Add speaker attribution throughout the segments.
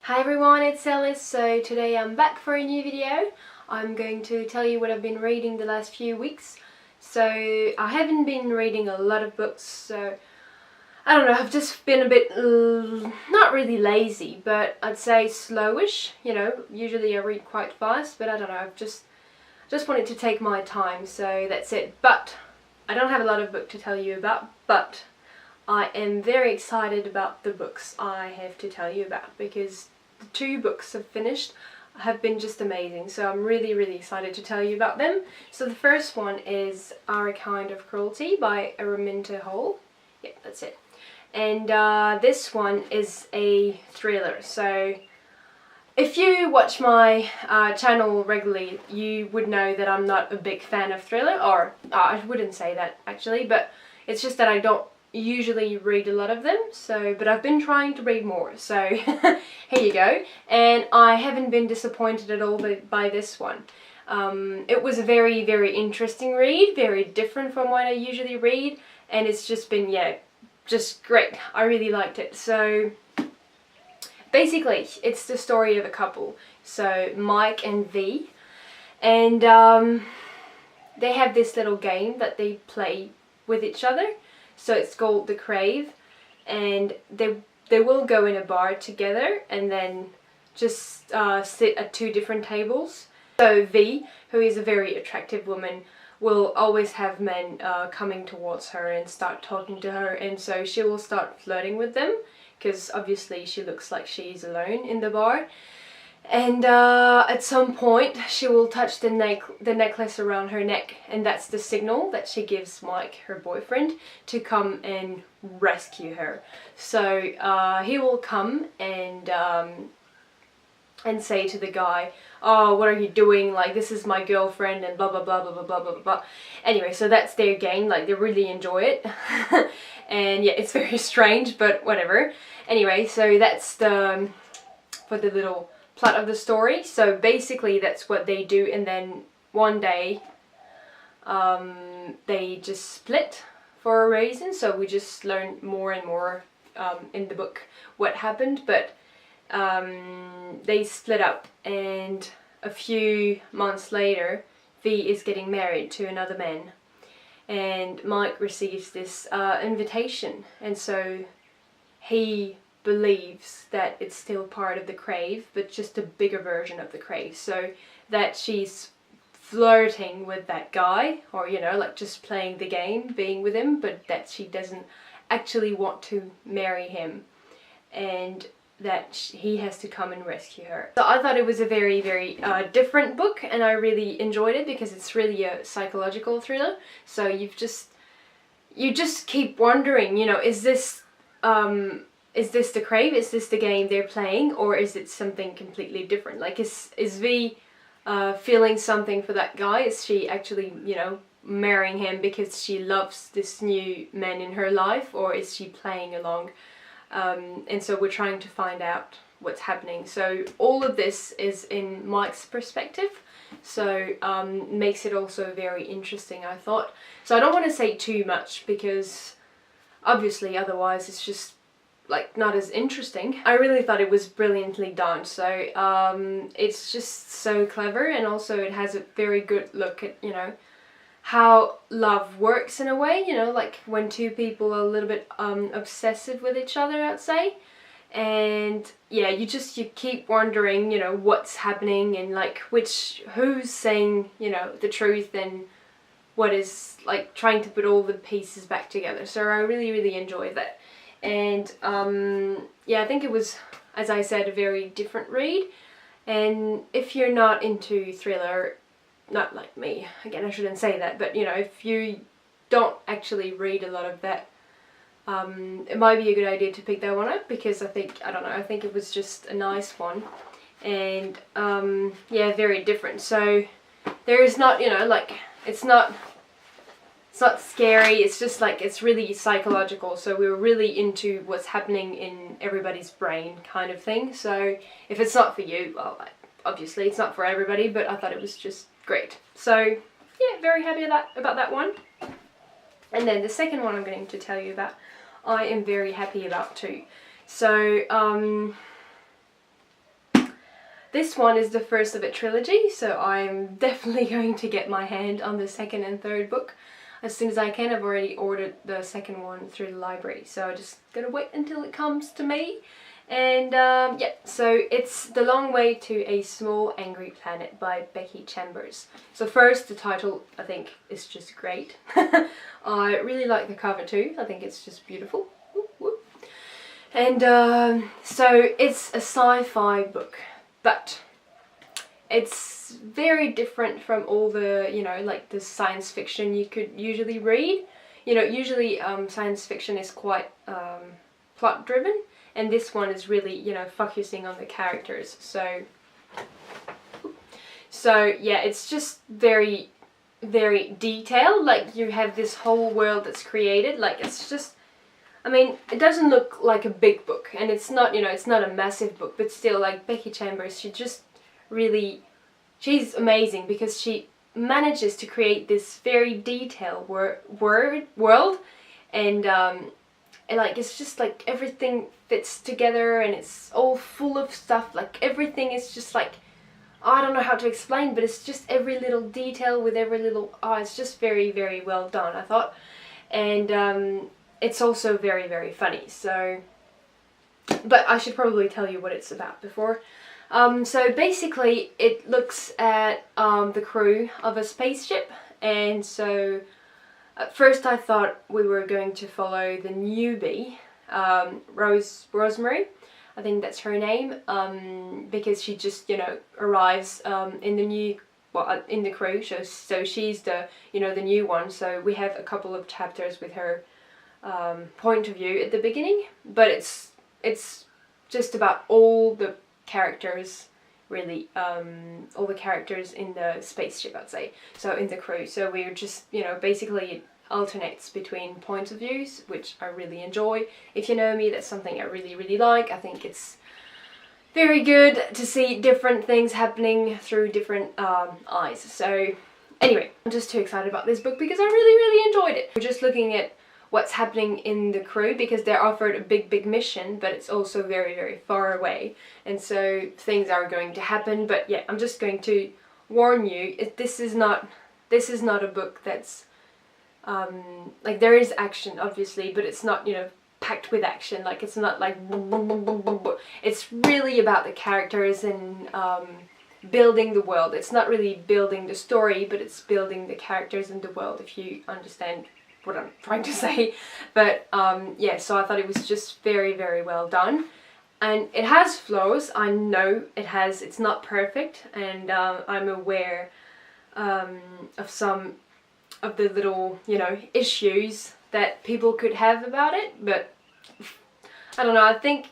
Speaker 1: Hi everyone, it's Alice. So today I'm back for a new video. I'm going to tell you what I've been reading the last few weeks. So I haven't been reading a lot of books, so I don't know, I've just been a bit, not really lazy, but I'd say slowish. You know, usually I read quite fast, but I don't know, I've just wanted to take my time, so that's it. But I don't have a lot of book to tell you about, but I am very excited about the books I have to tell you about, because the two books I've finished have been just amazing, so I'm really excited to tell you about them. So the first one is Kind of Cruelty by Araminta. Yeah, that's it. And this one is a thriller. So if you watch my channel regularly, you would know that I'm not a big fan of thriller, or I wouldn't say that actually, but it's just that I don't usually read a lot of them, but I've been trying to read more, so here you go. And I haven't been disappointed at all by this one. It was a very interesting read, very different from what I usually read, and it's just been, yeah, just great. I really liked it. So basically it's the story of a couple, so Mike and V, and they have this little game that they play with each other. So it's called The Crave, and they will go in a bar together and then just sit at two different tables. So V, who is a very attractive woman, will always have men coming towards her and start talking to her, and so she will start flirting with them, because obviously she looks like she's alone in the bar. And at some point she will touch the necklace around her neck, and that's the signal that she gives Mike, her boyfriend, to come and rescue her. So he will come and say to the guy, "Oh, what are you doing? Like, this is my girlfriend," and blah blah blah blah blah blah blah blah. Anyway, so that's their game. Like, they really enjoy it. And yeah, it's very strange, but whatever. Anyway, so that's the for the little plot of the story. So basically that's what they do, and then one day they just split for a reason, so we just learn more and more in the book what happened, but they split up, and a few months later V is getting married to another man, and Mike receives this invitation, and so he believes that it's still part of the Crave, but just a bigger version of the Crave, so that she's flirting with that guy, or you know, like just playing the game, being with him, but that she doesn't actually want to marry him, and that he has to come and rescue her. So I thought it was a very different book, and I really enjoyed it because it's really a psychological thriller. So you just keep wondering, you know, is this the Crave? Is this the game they're playing, or is it something completely different? Like, is V feeling something for that guy? Is she actually, you know, marrying him because she loves this new man in her life, or is she playing along? And so we're trying to find out what's happening. So all of this is in Mike's perspective, so makes it also very interesting, I thought. So I don't want to say too much, because obviously otherwise it's just like not as interesting. I really thought it was brilliantly done. So it's just so clever, and also it has a very good look at, you know, how love works in a way, you know, like when two people are a little bit obsessive with each other, I'd say. And yeah, you keep wondering, you know, what's happening, and like who's saying, you know, the truth, and what is, like, trying to put all the pieces back together. So I really enjoyed that. And yeah, I think it was, as I said, a very different read. And if you're not into thriller, not like me, again I shouldn't say that, but you know, if you don't actually read a lot of that, it might be a good idea to pick that one up, because I think it was just a nice one. And yeah, very different. So there is not, you know, like, it's not scary, it's just like, it's really psychological, so we were really into what's happening in everybody's brain kind of thing. So if it's not for you, well, obviously it's not for everybody, but I thought it was just great. So yeah, very happy about that one. And then the second one I'm going to tell you about, I am very happy about too. So This one is the first of a trilogy, so I'm definitely going to get my hand on the second and third book as soon as I can. I've already ordered the second one through the library, so I just gotta wait until it comes to me. And yeah, so it's The Long Way to a Small Angry Planet by Becky Chambers. So first, the title I think is just great. I really like the cover too. I think it's just beautiful. Whoop, whoop. And so it's a sci-fi book, but it's very different from all the, you know, like the science fiction you could usually read. You know, usually science fiction is quite plot driven, and this one is really, you know, focusing on the characters. So yeah, it's just very, very detailed. Like, you have this whole world that's created. Like, it's just, I mean, it doesn't look like a big book, and it's not, you know, it's not a massive book, but still, like, Becky Chambers, she just really, she's amazing because she manages to create this very detailed world, and like, it's just like everything fits together, and it's all full of stuff. Like, everything is just like, I don't know how to explain, but it's just every little detail with every little, it's just very, very well done, I thought. And it's also very, very funny. So, but I should probably tell you what it's about before. So basically it looks at the crew of a spaceship, and so at first I thought we were going to follow the newbie, Rosemary, I think that's her name, because she just, you know, arrives in the in the crew, so she's the, you know, the new one. So we have a couple of chapters with her point of view at the beginning, but it's just about all the characters, really, all the characters in the spaceship, I'd say, so in the crew. So we're just, you know, basically it alternates between points of views, which I really enjoy. If you know me, that's something I really, really like. I think it's very good to see different things happening through different eyes. So anyway, I'm just too excited about this book because I really, really enjoyed it. We're just looking at what's happening in the crew because they're offered a big mission, but it's also very, very far away, and so things are going to happen. But yeah, I'm just going to warn you, this is not a book that's like, there is action obviously, but it's not, you know, packed with action. Like, it's not like it's really about the characters and building the world. It's not really building the story, but it's building the characters and the world, if you understand what I'm trying to say. But yeah, so I thought it was just very, very well done, and it has flaws. I know it has, it's not perfect, and I'm aware of some of the little, you know, issues that people could have about it, but I don't know, I think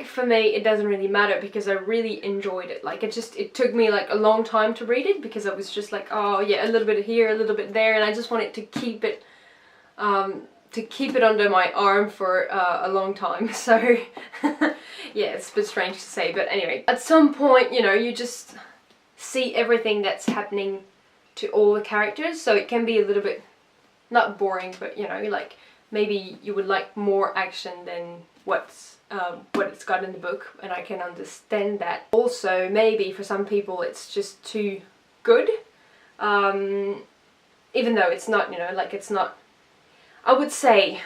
Speaker 1: for me it doesn't really matter because I really enjoyed it. Like, it took me like a long time to read it because I was just like, oh yeah, a little bit here, a little bit there, and I just wanted to keep it under my arm for a long time. So yeah, it's a bit strange to say, but anyway, at some point, you know, you just see everything that's happening to all the characters, so it can be a little bit, not boring, but, you know, like, maybe you would like more action than what it's got in the book, and I can understand that. Also, maybe for some people it's just too good, even though it's not, you know, like, it's not, I would say,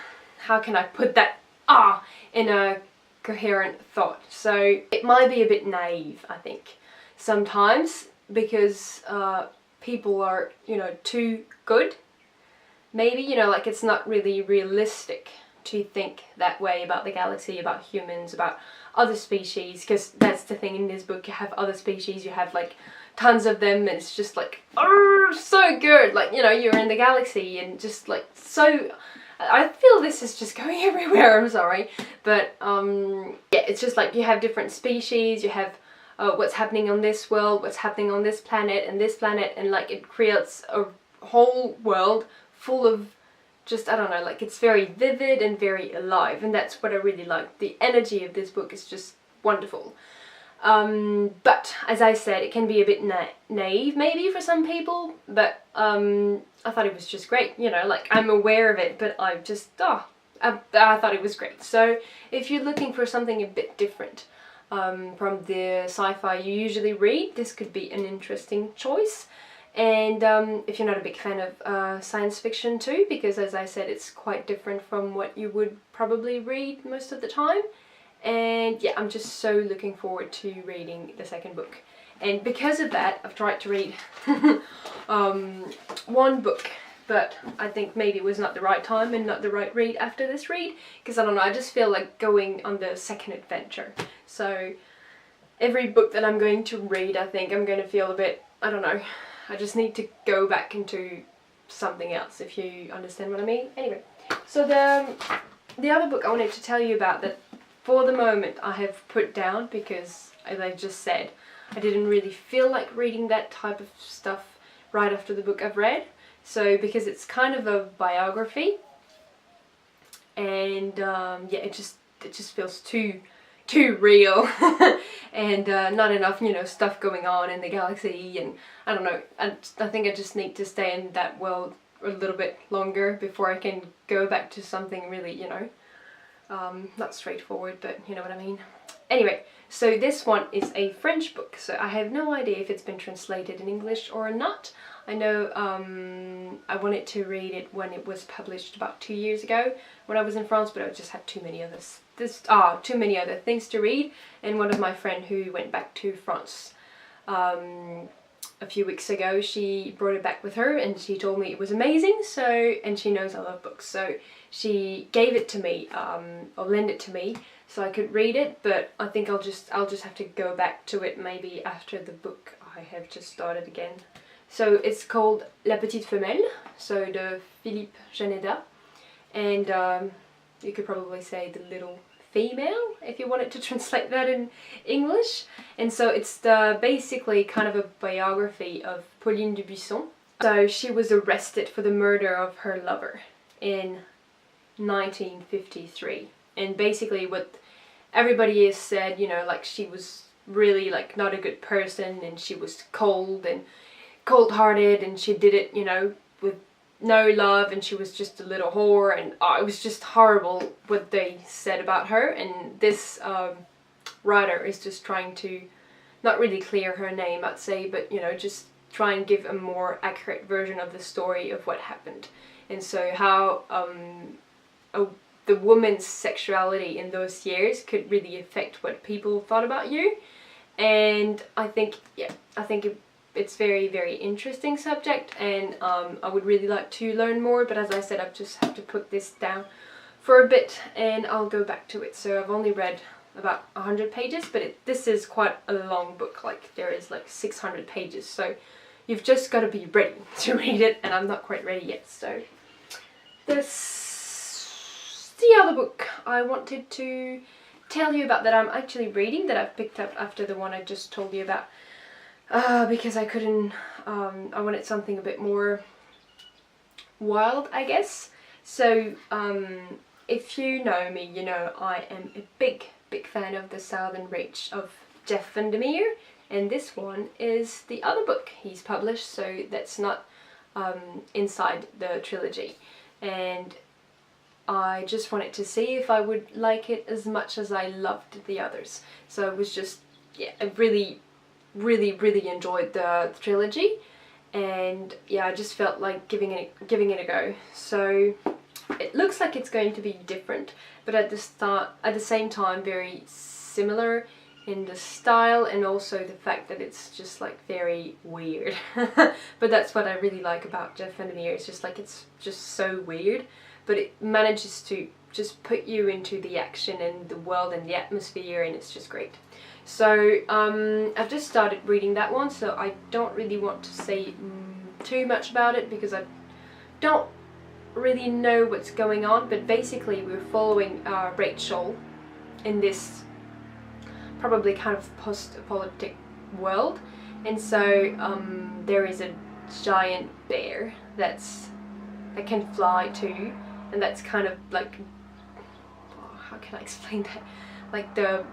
Speaker 1: how can I put that in a coherent thought? So it might be a bit naive, I think, sometimes, because people are, you know, too good. Maybe, you know, like, it's not really realistic to think that way about the galaxy, about humans, about other species, because that's the thing in this book. You have other species, you have like tons of them, and it's just like, oh, so good. Like, you know, you're in the galaxy, and just like, so, I feel this is just going everywhere, I'm sorry, but yeah, it's just like, you have different species, you have what's happening on this world, what's happening on this planet, and like, it creates a whole world full of just, I don't know, like, it's very vivid and very alive, and that's what I really like. The energy of this book is just wonderful. But as I said, it can be a bit naive maybe for some people, but I thought it was just great, you know, like, I'm aware of it, but I just, I thought it was great. So if you're looking for something a bit different, from the sci-fi you usually read, this could be an interesting choice. And if you're not a big fan of science fiction too, because as I said, it's quite different from what you would probably read most of the time. And yeah, I'm just so looking forward to reading the second book. And because of that, I've tried to read one book, but I think maybe it was not the right time and not the right read after this read, because I don't know, I just feel like going on the second adventure. So every book that I'm going to read, I think I'm going to feel a bit, I don't know, I just need to go back into something else, if you understand what I mean. Anyway, so the other book I wanted to tell you about that for the moment I have put down, because as I just said, I didn't really feel like reading that type of stuff right after the book I've read. So because it's kind of a biography, and yeah, it just feels too real and not enough, you know, stuff going on in the galaxy, and I don't know, I think I just need to stay in that world a little bit longer before I can go back to something really, you know, not straightforward, but you know what I mean. Anyway, so this one is a French book, so I have no idea if it's been translated in English or not. I know I wanted to read it when it was published about 2 years ago when I was in France, but I just had too many other things to read. And one of my friends who went back to France a few weeks ago, she brought it back with her and she told me it was amazing. So, and she knows I love books, so she gave it to me, or lent it to me, so I could read it. But I think I'll just have to go back to it maybe after the book I have just started again. So it's called La Petite Femelle, so the Philippe Jaenada, and you could probably say the little female if you wanted to translate that in English. And so it's basically kind of a biography of Pauline Dubuisson. So she was arrested for the murder of her lover in 1953, and basically what everybody has said, you know, like she was really like not a good person, and she was cold-hearted, and she did it, you know, with no love, and she was just a little whore, and it was just horrible what they said about her. And this writer is just trying to not really clear her name, I'd say, but you know, just try and give a more accurate version of the story of what happened. And so how the woman's sexuality in those years could really affect what people thought about you. And I think, yeah, it's very, very interesting subject, and I would really like to learn more, but as I said, I just have to put this down for a bit and I'll go back to it. So I've only read about 100 pages, but this is quite a long book, like there is like 600 pages, so you've just got to be ready to read it, and I'm not quite ready yet. So this, the other book I wanted to tell you about that I'm actually reading, that I've picked up after the one I just told you about. Because I couldn't, I wanted something a bit more wild, I guess. So, if you know me, you know I am a big fan of the Salman Reach of Jeff Vandermeer, and this one is the other book he's published, so that's not inside the trilogy. And I just wanted to see if I would like it as much as I loved the others. So it was just, yeah, I really enjoyed the trilogy, and yeah, I just felt like giving it a go. So it looks like it's going to be different, but at the same time very similar in the style, and also the fact that it's just like very weird. But that's what I really like about Jeff Vandermeer. It's just like, it's just so weird, but it manages to just put you into the action and the world and the atmosphere, and it's just great. So I've just started reading that one, so I don't really want to say too much about it because I don't really know what's going on. But basically we're following Rachel in this probably kind of post-apocalyptic world, and so there is a giant bear that can fly too, and that's kind of like, how can I explain that, like the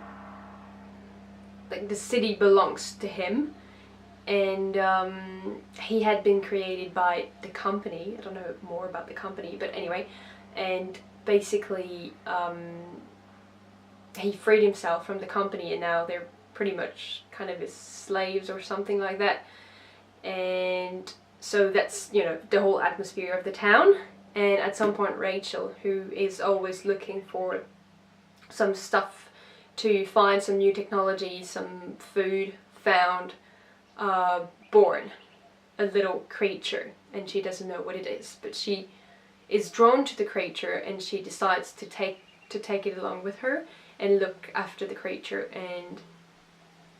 Speaker 1: city belongs to him, and he had been created by the company. I don't know more about the company, but anyway, and basically he freed himself from the company, and now they're pretty much kind of his slaves or something like that. And so that's, you know, the whole atmosphere of the town. And at some point Rachel, who is always looking for some stuff to find some new technology, some food, found Borne, a little creature, and she doesn't know what it is, but she is drawn to the creature, and she decides to take it along with her and look after the creature, and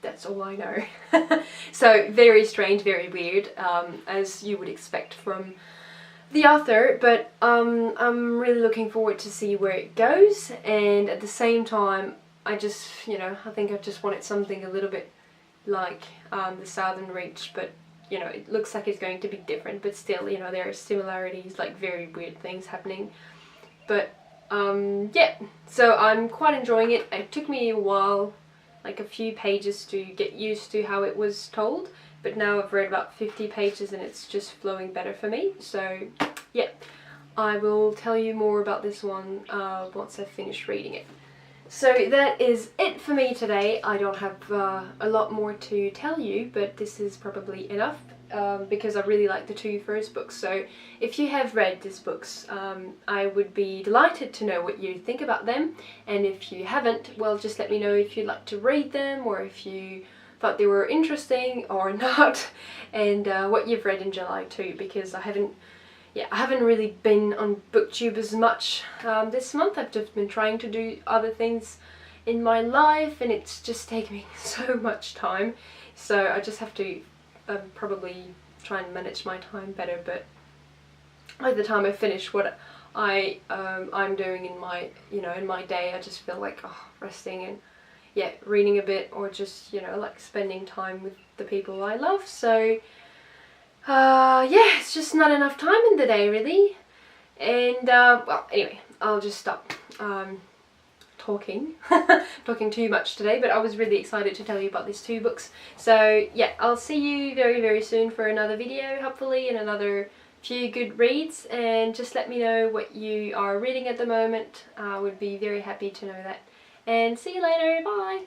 Speaker 1: that's all I know. So very strange, very weird, as you would expect from the author, but I'm really looking forward to see where it goes. And at the same time, I just, you know, I think I just wanted something a little bit like the Salman Reach, but you know, it looks like it's going to be different, but still, you know, there are similarities, like very weird things happening. But yeah, so I'm quite enjoying it. It took me a while, like a few pages, to get used to how it was told, but now I've read about 50 pages and it's just flowing better for me. So yeah, I will tell you more about this one once I've finished reading it. So that is it for me today. I don't have a lot more to tell you, but this is probably enough because I really like the two first books. So if you have read these books, I would be delighted to know what you think about them. And if you haven't, well, just let me know if you'd like to read them, or if you thought they were interesting or not, and what you've read in July too, because I haven't really been on BookTube as much this month. I've just been trying to do other things in my life, and it's just taken me so much time. So I just have to probably try and manage my time better. But by the time I finish what I'm doing in my, you know, in my day, I just feel like resting and yeah, reading a bit, or just, you know, like spending time with the people I love. So yeah, it's just not enough time in the day, really. And well, anyway, I'll just stop talking too much today, but I was really excited to tell you about these two books. So yeah, I'll see you very, very soon for another video, hopefully, and another few good reads. And just let me know what you are reading at the moment. I would be very happy to know that. And see you later, bye!